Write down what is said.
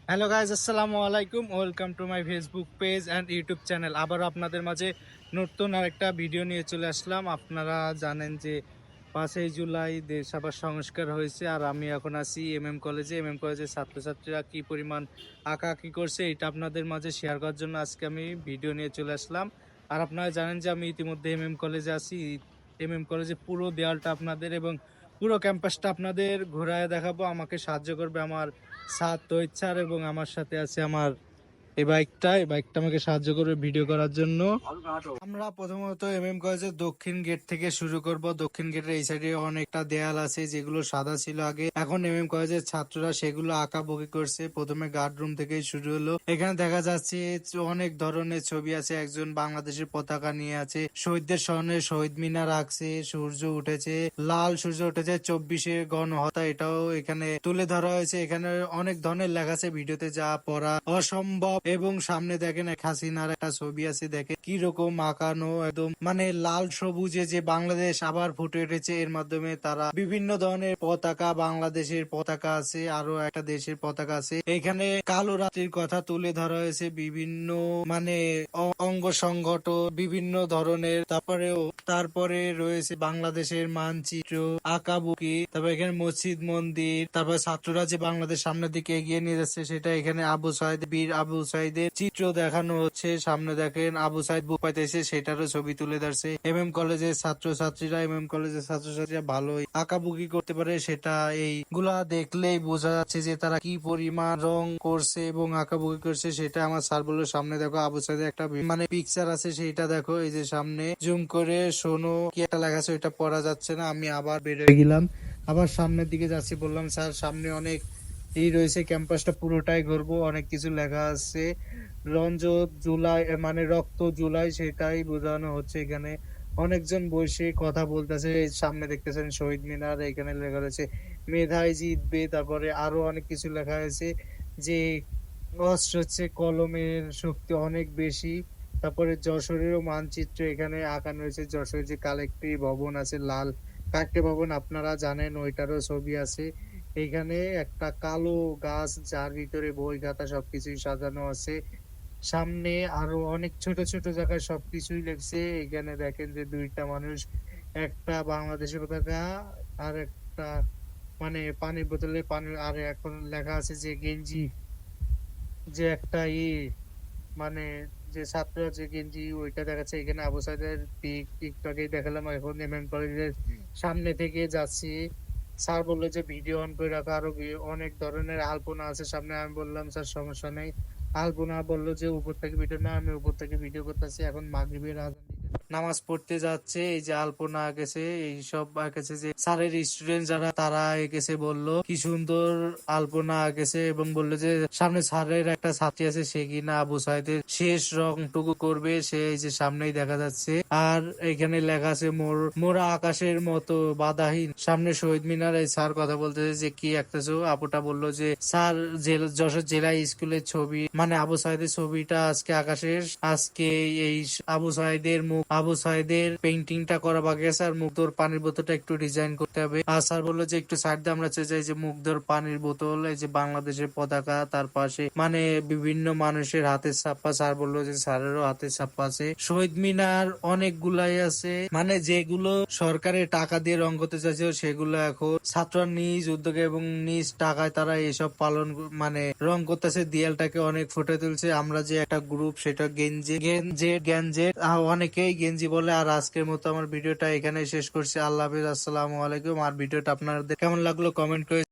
Hello guys, আসসালামু আলাইকুম। Welcome to my Facebook page and YouTube channel. আবার আপনাদের মাঝে নতুন আরেকটা ভিডিও নিয়ে চলে আসলাম। আপনারা জানেন যে 5ই জুলাই দেশ আবার সংস্কার হয়েছে, আর আমি এখন আছি কলেজে। কলেজের ছাত্রছাত্রীরা কি পরিমাণ আঁকাআঁকি করছে এটা আপনাদের মাঝে শেয়ার করার জন্য আজকে আমি ভিডিও নিয়ে চলে আসলাম। আর আপনারা জানেন যে আমি ইতিমধ্যে কলেজে আছি। কলেজে পুরো দেওয়ালটা আপনাদের এবং পুরো ক্যাম্পাসটা আপনাদের ঘোরায় দেখাবো। আমাকে সাহায্য করবে আমার স্যার তৈত স্যার, এবং আমার সাথে আছে আমার এই বাইকটা আমাকে সাহায্য করবে ভিডিও করার জন্য। আমরা প্রথমত কলেজের দক্ষিণ গেট থেকে শুরু করব। দক্ষিণ গেটের এই সাইডে অনেকটা দেয়াল আছে যেগুলো সাদা ছিল আগে, এখন কলেজের ছাত্ররা সেগুলো আঁকাবুকি করছে। প্রথমে গার্ড রুম থেকেই শুরু হলো। এখানে দেখা যাচ্ছে অনেক ধরনের ছবি আছে। একজন বাংলাদেশের পতাকা নিয়ে আছে, শহীদদের স্মরণে শহীদ মিনার আঁকছে, সূর্য উঠেছে, লাল সূর্য উঠেছে, 24শে গণহত্যা এটাও এখানে তুলে ধরা হয়েছে। এখানে অনেক ধরনের লেখা আছে, ভিডিওতে যা পড়া অসম্ভব। এবং সামনে দেখেন এক হাসিনার একটা ছবি আছে, দেখে কি রকম আঁকানো, একদম মানে লাল সবুজে যে বাংলাদেশ আবার ফুটে উঠেছে। এর মাধ্যমে তারা বিভিন্ন ধরনের পতাকা, বাংলাদেশের পতাকা আছে, আরো একটা দেশের পতাকা আছে। এখানে কালো রাত্রির কথা তুলে ধরা হয়েছে, বিভিন্ন মানে অঙ্গ সংগঠন বিভিন্ন ধরনের। তারপরে রয়েছে বাংলাদেশের মানচিত্র, আঁকাবুকি। তারপর এখানে মসজিদ, মন্দির। তারপর ছাত্ররা যে বাংলাদেশ সামনের দিকে এগিয়ে নিয়ে যাচ্ছে সেটা এখানে আবু সাইদ, বীর আবু সাইদের চিত্র দেখানো হচ্ছে। সামনে দেখেন আবু সাইদ বুক পাইতেছে, সেটারও ছবি তুলে ধরছে। কলেজের ছাত্রছাত্রীরা ভালোই আঁকাবুকি করতে পারে, সেটা এইগুলা দেখলেই বোঝা যাচ্ছে যে তারা কি পরিমাণ রং করছে এবং আঁকাবুকি করছে। সেটা আমার স্যার বললো, সামনে দেখো আবু সাইদের একটা মানে পিকচার আছে, সেটা দেখো। এই যে সামনে জুম করে শোনো কি একটা লেখা আছে, ওইটা পড়া যাচ্ছে না। আমি আবার বের হয়ে গেলাম, আবার সামনের দিকে যাচ্ছি। বললাম স্যার সামনে অনেক রয়েছে, ক্যাম্পাসটা পুরোটাই ঘুরবো, অনেক কিছু লেখা আছে। রঞ্জত জুলাই মানে রক্ত জুলাই, সেটাই বোঝানো হচ্ছে। এখানে অনেকজন বসে কথা বলতেছে। সামনে দেখতেছেন শহীদ মিনার, এখানে লেখা রয়েছে মেধাই জিতবে। তারপরে আরো অনেক কিছু লেখা হয়েছে যে অস্ত্র হচ্ছে কলমের শক্তি অনেক বেশি। তারপরে যশোরেরও মানচিত্র এখানে আঁকানো রয়েছে। যশোরের যে কালেক্টরি ভবন আছে, লাল কালেক্টরি ভবন, আপনারা জানেন, ওইটারও ছবি আছে। এইখানে একটা কালো গাছ, যার ভিতরে বই খাতা সবকিছুই সাজানো আছে। সামনে আরো অনেক ছোট ছোট জায়গায় সবকিছুই লেখছে। এখানে দেখেন যে দুইটা মানুষ, একটা বাংলাদেশের পতাকা আর একটা মানে পানির বোতলে পানি, আর এখন লেখা আছে যে গেঞ্জি, যে একটা মানে যে ছাত্ররা যে গেঞ্জি, ওইটা দেখাচ্ছে। এখানে আবু সাইদের পিক একটু আগেই দেখালাম। এখন কলেজের সামনে থেকে যাচ্ছি। স্যার বললো যে ভিডিও অন করে রাখা, আরো অনেক ধরনের আলপনা আছে সামনে। আমি বললাম স্যার সমস্যা নেই। আলপনা বললো যে উপর থেকে ভিডিও না, আমি উপর থেকে ভিডিও করতেছি। এখন মাগরিবের আজান নামাজ পড়তে যাচ্ছে। এই যে আলপনা আঁকেছে, এইসব আঁকেছে যে স্যারের স্টুডেন্ট যারা তারা এঁকেছে। বললো কি সুন্দর আলপনা আঁকেছে, এবং বললো যে সামনে স্যারের একটা ছাত্রী আছে, সে কিনা আবু সাইদের শেষ রংটুকু করবে। সে এই যে সামনেই দেখা যাচ্ছে। আর এখানে লেখা আছে মোরা আকাশের মতো বাধাহীন। সামনে শহীদ মিনার। এই স্যার কথা বলতেছে যে কি আঁকতেছো। আপুটা বললো যে স্যার যশোর জেলা স্কুলের ছবি, মানে আবু সাইদের ছবিটা আজকে আকাশের, আজকে এই আবু সাইদের মুখ, আবু সাইদের পেইন্টিংটা করা বাকি আছে, আর মুগ্ধর পানির বোতলটা একটু ডিজাইন করতে হবে। আর স্যার বললো যে একটু সাইড দিয়ে আমরা চেয়ে যাই যে মুগ্ধর পানির বোতল, এই যে বাংলাদেশের পতাকা, তার পাশে মানে বিভিন্ন মানুষের হাতের ছাপ্পা। স্যার বললো যে স্যারেরও হাতের ছাপ্পা আছে। শহীদ মিনার অনেকগুলাই আছে, মানে যেগুলো সরকারের টাকা দিয়ে রং করতে চাইছে সেগুলো এখন ছাত্ররা নিজ উদ্যোগে এবং নিজ টাকায় তারা এসব পালন মানে রং করতেছে। দেয়ালটাকে অনেক ফুটে তুলছে। আমরা যে একটা গ্রুপ, সেটা গেঞ্জে অনেকেই গেঞ্জি বলে। আর আজকের মতো আমার ভিডিওটা এখানে শেষ করছি। আল্লাহ হাফিজ, আসসালামু আলাইকুম। আর ভিডিওটা আপনাদের কেমন লাগলো কমেন্ট করে